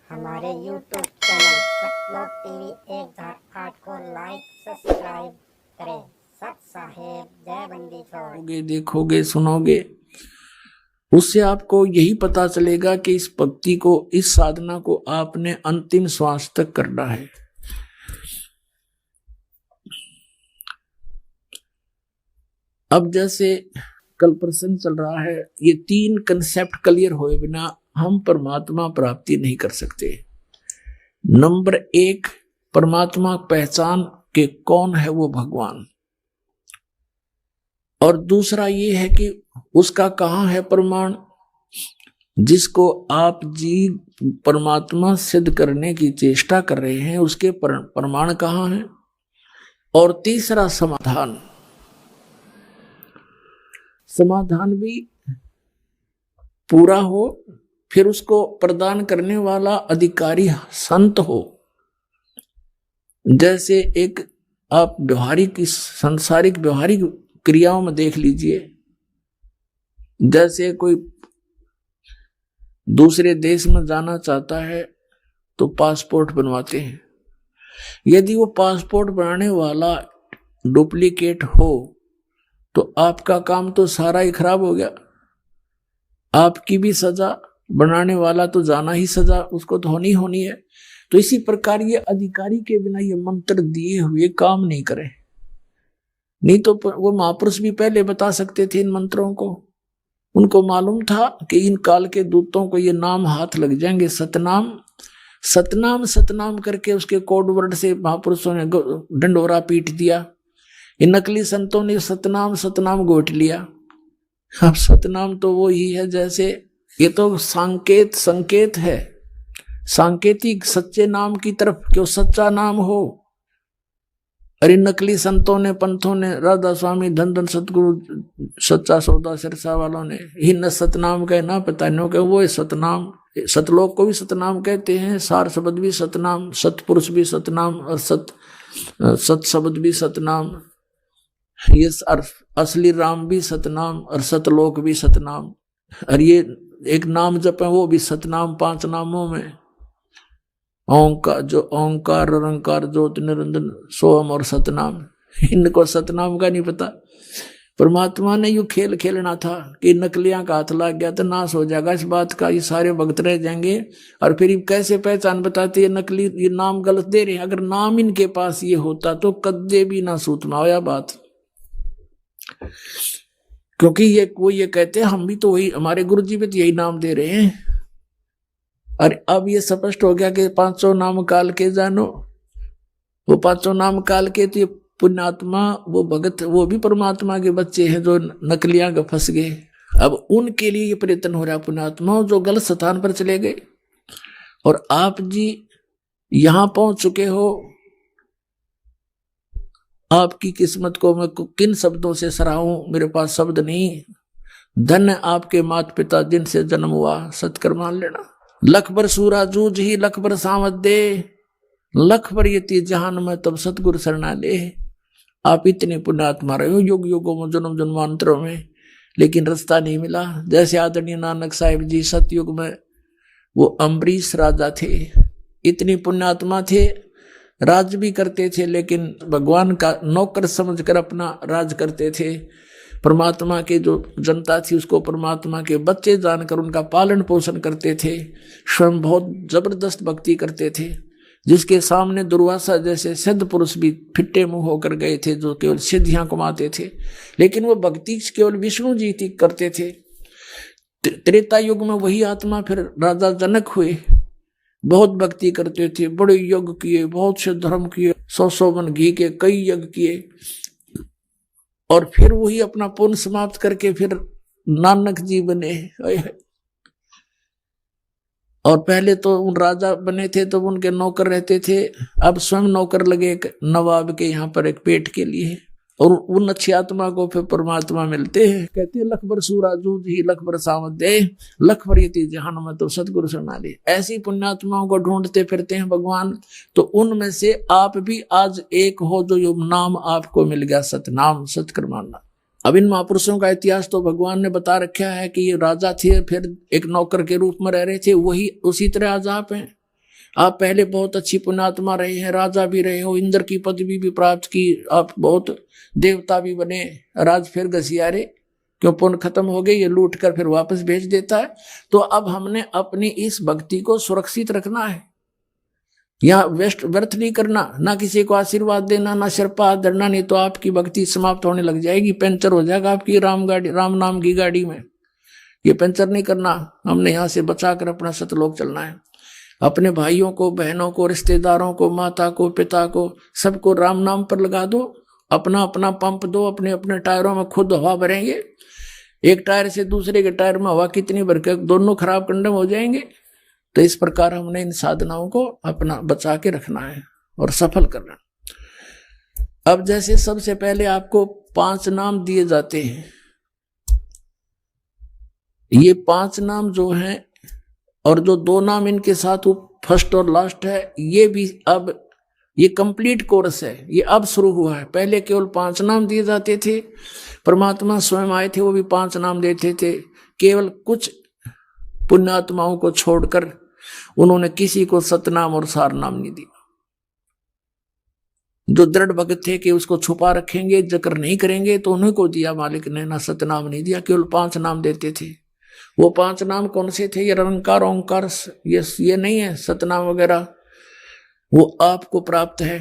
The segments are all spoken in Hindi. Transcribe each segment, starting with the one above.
हमारे YouTube चैनल सतलोक टीवी 1008 को लाइक सब्सक्राइब करें। सत साहेब जय बंदी छोड़। देखोगे सुनोगे, उससे आपको यही पता चलेगा कि इस भक्ति को, इस साधना को आपने अंतिम श्वास तक करना है। अब जैसे कल प्रसंग चल रहा है, ये तीन कंसेप्ट क्लियर हुए बिना हम परमात्मा प्राप्ति नहीं कर सकते। नंबर एक, परमात्मा पहचान के कौन है वो भगवान, और दूसरा ये है कि उसका कहाँ है प्रमाण, जिसको आप जी परमात्मा सिद्ध करने की चेष्टा कर रहे हैं, उसके प्रमाण कहाँ है। और तीसरा समाधान, समाधान भी पूरा हो, फिर उसको प्रदान करने वाला अधिकारी संत हो। जैसे एक आप व्यवहारिक, सांसारिक व्यवहारिक क्रियाओं में देख लीजिए, जैसे कोई दूसरे देश में जाना चाहता है तो पासपोर्ट बनवाते हैं। यदि वो पासपोर्ट बनाने वाला डुप्लीकेट हो तो आपका काम तो सारा ही खराब हो गया, आपकी भी सजा, बनाने वाला तो जाना ही सजा उसको तो होनी है। तो इसी प्रकार ये अधिकारी के बिना ये मंत्र दिए हुए काम नहीं करे। नहीं तो वो महापुरुष भी पहले बता सकते थे इन मंत्रों को, उनको मालूम था कि इन काल के दूतों को ये नाम हाथ लग जाएंगे। सतनाम सतनाम सतनाम करके उसके कोड वर्ड से महापुरुषों ने डंडोरा पीट दिया। इन नकली संतों ने सतनाम सतनाम गोट लिया। अब सतनाम तो वो ही है, जैसे ये तो संकेत है, सांकेतिक सच्चे नाम की तरफ, क्यों सच्चा नाम हो। अरे नकली संतों ने, पंथों ने, राधा स्वामी, धन धन सतगुरु, सच्चा सौदा सिरसा वालों ने ही न सतनाम कहे ना पता नो के वो है सतनाम। सतलोक को भी सतनाम कहते हैं, सार शब्द भी सतनाम, सतपुरुष भी सतनाम, और सत शब्द भी सतनाम, ये असली राम भी सतनाम और सतलोक भी सतनाम। और ये एक नाम जप है वो भी सतनाम, 5 नामों में ओंकार, जो ओंकार निरंकार ज्योति निरंजन सोहम और सतनाम, इनको सतनाम का नहीं पता। परमात्मा ने यू खेल खेलना था कि नकलियां का हाथ लग गया तो नाश हो जाएगा इस बात का, ये सारे भक्त रह जाएंगे। और फिर कैसे पहचान बताते ये नकली, ये नाम गलत दे रहे हैं। अगर नाम इनके पास ये होता तो कद्दे भी ना सूतमा होया बात, क्योंकि ये कहते हैं हम भी तो वही, हमारे गुरु जी भी तो यही नाम दे रहे हैं। और अब ये स्पष्ट हो गया कि 500 नाम काल के जानो, वो 500 नाम काल के, तो ये पुण्यात्मा, वो भगत, वो भी परमात्मा के बच्चे हैं जो नकलियां का फंस गए। अब उनके लिए ये प्रयत्न हो रहा है पुण्यात्मा जो गलत स्थान पर चले गए। और आप जी यहां पहुंच चुके हो, आपकी किस्मत को मैं किन शब्दों से सराहूं, मेरे पास शब्द नहीं। धन्य आपके माता पिता जिनसे जन्म हुआ, सत्कर मान लेना। लख बर सूरा जूझ ही लख बर सावत दे, लख बर यति जहान में तब सतगुरु शरणा ले। आप इतने पुण्यात्मा रहे हो युग युगों में, जन्म जन्मांतरों में, लेकिन रास्ता नहीं मिला। जैसे आदरणीय नानक साहिब जी सतयुग में वो अम्बरीश राजा थे, इतनी पुण्यात्मा थे, राज भी करते थे, लेकिन भगवान का नौकर समझकर अपना राज करते थे। परमात्मा के जो जनता थी उसको परमात्मा के बच्चे जानकर उनका पालन पोषण करते थे। स्वयं बहुत जबरदस्त भक्ति करते थे, जिसके सामने दुर्वासा जैसे सिद्ध पुरुष भी फिट्टे मुंह होकर गए थे, जो केवल सिद्धियां कमाते थे। लेकिन वो भक्ति केवल विष्णु जी की करते थे। त्रेता युग में वही आत्मा फिर राजा जनक हुए, बहुत भक्ति करते थे, बड़े यज्ञ किए, बहुत से धर्म किए, 100 मन घी के कई यज्ञ किए। और फिर वही अपना पुण्य समाप्त करके फिर नानक जी बने। और पहले तो उन राजा बने थे तो उनके नौकर रहते थे, अब स्वयं नौकर लगे एक नवाब के यहाँ पर एक पेट के लिए। और उन अच्छी आत्मा को फिर परमात्मा मिलते हैं। कहते हैं लख बर सूरा जूझ ही लख बर सावत दे, लख बर यति जहान में तो सतगुरु शरणा ले। ऐसी पुण्यात्माओं को ढूंढते फिरते हैं भगवान। तो उनमें से आप भी आज एक हो जो यो नाम आपको मिल गया, सतनाम, सतकर मानना। अब इन महापुरुषों का इतिहास तो भगवान ने बता रखा है कि ये राजा थे, फिर एक नौकर के रूप में रह रहे थे, वही उसी तरह आज आप हैं। आप पहले बहुत अच्छी पुण्यात्मा रहे हैं, राजा भी रहे हो, इंद्र की पदवी भी प्राप्त की, आप बहुत देवता भी बने, राज फिर घसियारे, क्यों पुण्य खत्म हो गए, ये लूट कर फिर वापस भेज देता है। तो अब हमने अपनी इस भक्ति को सुरक्षित रखना है, यहाँ व्यर्थ नहीं करना, ना किसी को आशीर्वाद देना, ना सिर पर हाथ धरना, नहीं तो आपकी भक्ति समाप्त होने लग जाएगी, पंचर हो जाएगा आपकी राम नाम की गाड़ी में। ये पंचर नहीं करना, हमने यहाँ से बचाकर अपना सतलोक चलना है। अपने भाइयों को, बहनों को, रिश्तेदारों को, माता को, पिता को, सबको राम नाम पर लगा दो, अपना अपना पंप दो, अपने अपने टायरों में खुद हवा भरेंगे। एक टायर से दूसरे के टायर में हवा कितनी भर के दोनों खराब कंडम हो जाएंगे। तो इस प्रकार हमने इन साधनाओं को अपना बचा के रखना है और सफल करना। अब जैसे सबसे पहले आपको 5 नाम दिए जाते हैं, ये 5 नाम जो हैं और जो 2 नाम इनके साथ वो फर्स्ट और लास्ट है, ये भी अब ये कंप्लीट कोर्स है, ये अब शुरू हुआ है। पहले केवल 5 नाम दिए जाते थे, परमात्मा स्वयं आए थे, वो भी 5 नाम देते थे। केवल कुछ पुण्यात्माओं को छोड़कर उन्होंने किसी को सतनाम और सार नाम नहीं दिया। जो दृढ़ भगत थे कि उसको छुपा रखेंगे, जिक्र नहीं करेंगे, तो उन्हीं को दिया मालिक ने, ना सतनाम नहीं दिया, केवल 5 नाम देते थे। वो 5 नाम कौन से थे? ये निरंकार, ओंकार, ये नहीं है सतनाम वगैरह, वो आपको प्राप्त है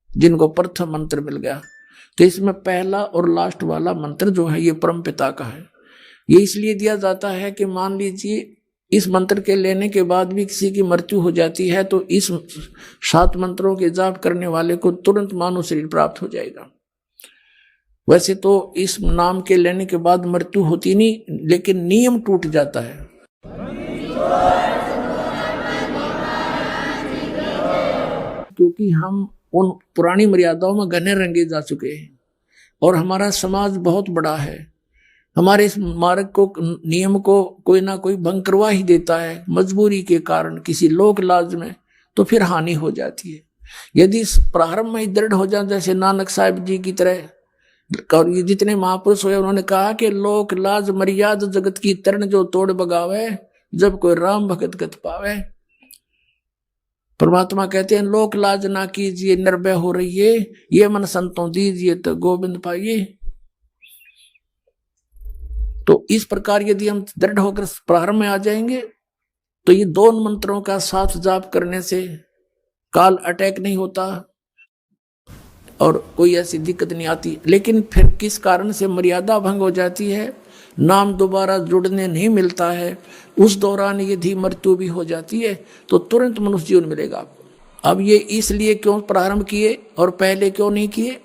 जिनको प्रथम मंत्र मिल गया। तो इसमें पहला और लास्ट वाला मंत्र जो है ये परम पिता का है। ये इसलिए दिया जाता है कि मान लीजिए इस मंत्र के लेने के बाद भी किसी की मृत्यु हो जाती है तो इस 7 मंत्रों के जाप करने वाले को तुरंत मानव शरीर प्राप्त हो जाएगा। वैसे तो इस नाम के लेने के बाद मृत्यु होती नहीं, लेकिन नियम टूट जाता है। क्योंकि हम उन पुरानी मर्यादाओं में घने रंगे जा चुके हैं और हमारा समाज बहुत बड़ा है। हमारे इस मार्ग को, नियम को कोई ना कोई भंग करवा ही देता है मजबूरी के कारण, किसी लोक लाज में, तो फिर हानि हो जाती है। यदि प्रारंभ में ही दृढ़ हो जाए, जैसे नानक साहिब जी की तरह, और ये जितने महापुरुष हुए उन्होंने कहा कि लोक लाज मर्यादा जगत की तरण जो तोड़ बगावे, जब कोई राम भगत गत पावे। परमात्मा कहते हैं लोक लाज ना कीजिए, निर्भय हो रहिए, ये मन संतों दीजिए तो गोविंद पाइए। तो इस प्रकार यदि हम दृढ़ होकर प्रारंभ में आ जाएंगे तो ये 2 मंत्रों का साथ जाप करने से काल अटैक नहीं होता और कोई ऐसी दिक्कत नहीं आती। लेकिन फिर किस कारण से मर्यादा भंग हो जाती है, नाम दोबारा जुड़ने नहीं मिलता है, उस दौरान यदि मृत्यु भी हो जाती है तो तुरंत मनुष्य जीवन मिलेगा आपको। अब ये इसलिए क्यों प्रारंभ किए और पहले क्यों नहीं किए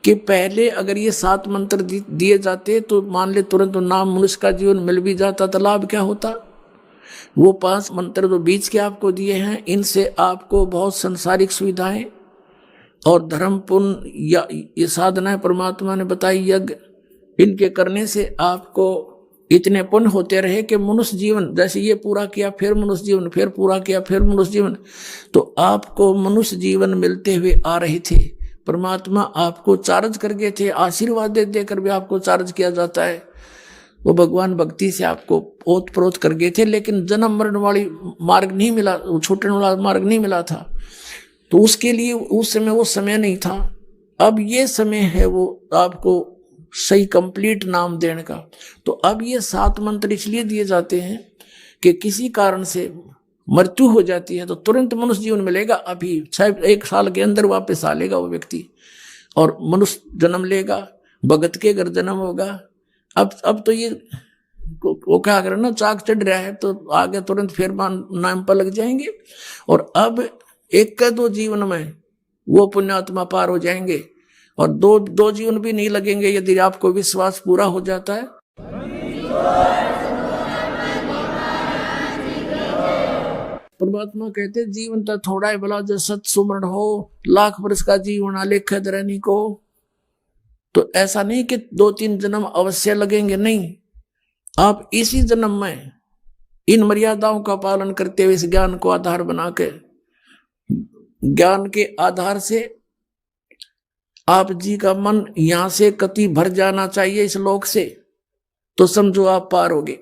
कि पहले अगर ये 7 मंत्र दिए जाते तो मान ले तुरंत नाम मनुष्य का जीवन मिल भी जाता तो लाभ क्या होता। वो 5 मंत्र जो बीच के आपको दिए हैं, इनसे आपको बहुत संसारिक सुविधाएं और धर्म पुण्य या ये साधनाएं परमात्मा ने बताई, यज्ञ, इनके करने से आपको इतने पुण्य होते रहे कि मनुष्य जीवन, जैसे ये पूरा किया फिर मनुष्य जीवन, फिर पूरा किया फिर मनुष्य जीवन, तो आपको मनुष्य जीवन मिलते हुए आ रहे थे। परमात्मा आपको चार्ज कर गए थे, आशीर्वाद दे देकर भी आपको चार्ज किया जाता है। वो भगवान भक्ति से आपको ओत प्रोत कर गए थे, लेकिन जन्म मरण वाली मार्ग नहीं मिला, छूटने वाला मार्ग नहीं मिला था। तो उसके लिए उस समय वो समय नहीं था। अब ये समय है वो आपको सही कंप्लीट नाम देने का। तो अब ये 7 मंत्र इसलिए दिए जाते हैं कि किसी कारण से मृत्यु हो जाती है तो तुरंत मनुष्य जीवन मिलेगा, अभी शायद 1 साल के अंदर वापस आ लेगा वो व्यक्ति और मनुष्य जन्म लेगा, भगत के घर जन्म होगा। अब तो ये वो क्या कर ना, चाक चढ़ रहा है तो आगे तुरंत फिर नाम पर लग जाएंगे। और अब 1-2 जीवन में वो पुण्यात्मा पार हो जाएंगे और 2 जीवन भी नहीं लगेंगे यदि आपको विश्वास पूरा हो जाता है। परमात्मा कहते जीवन तो थोड़ा है भला, जो सत सुमरण हो, लाख वर्ष का जीवन आलेखत रहने को। तो ऐसा नहीं कि 2-3 जन्म अवश्य लगेंगे, नहीं, आप इसी जन्म में इन मर्यादाओं का पालन करते हुए इस ज्ञान को आधार बना के, ज्ञान के आधार से आप जी का मन यहां से कति भर जाना चाहिए इस लोक से, तो समझो आप पार होगे।